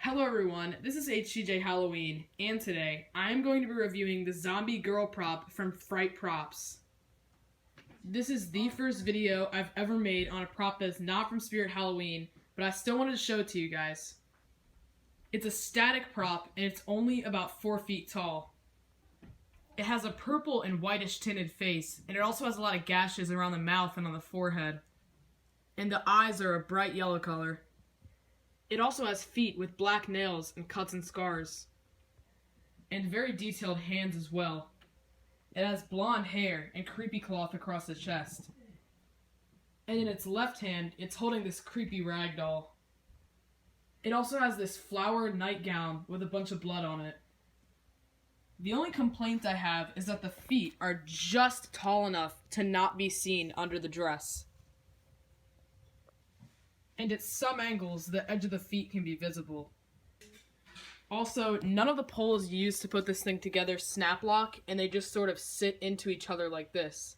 Hello everyone, this is HCJ Halloween, and today I am going to be reviewing the zombie girl prop from Fright Props. This is the first video I've ever made on a prop that is not from Spirit Halloween, but I still wanted to show it to you guys. It's a static prop, and it's only about 4 feet tall. It has a purple and whitish tinted face, and it also has a lot of gashes around the mouth and on the forehead. And the eyes are a bright yellow color. It also has feet with black nails and cuts and scars. And very detailed hands as well. It has blonde hair and creepy cloth across the chest. And in its left hand, it's holding this creepy rag doll. It also has this flowered nightgown with a bunch of blood on it. The only complaint I have is that the feet are just tall enough to not be seen under the dress. And at some angles, the edge of the feet can be visible. Also, none of the poles used to put this thing together snap lock, and they just sort of sit into each other like this.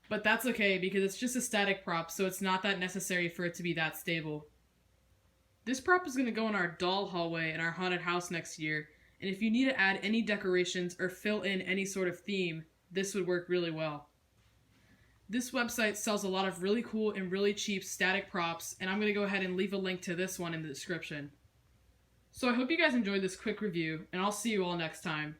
But that's okay, because it's just a static prop, so it's not that necessary for it to be that stable. This prop is going to go in our doll hallway in our haunted house next year, and if you need to add any decorations or fill in any sort of theme, this would work really well. This website sells a lot of really cool and really cheap static props, and I'm going to go ahead and leave a link to this one in the description. So I hope you guys enjoyed this quick review, and I'll see you all next time.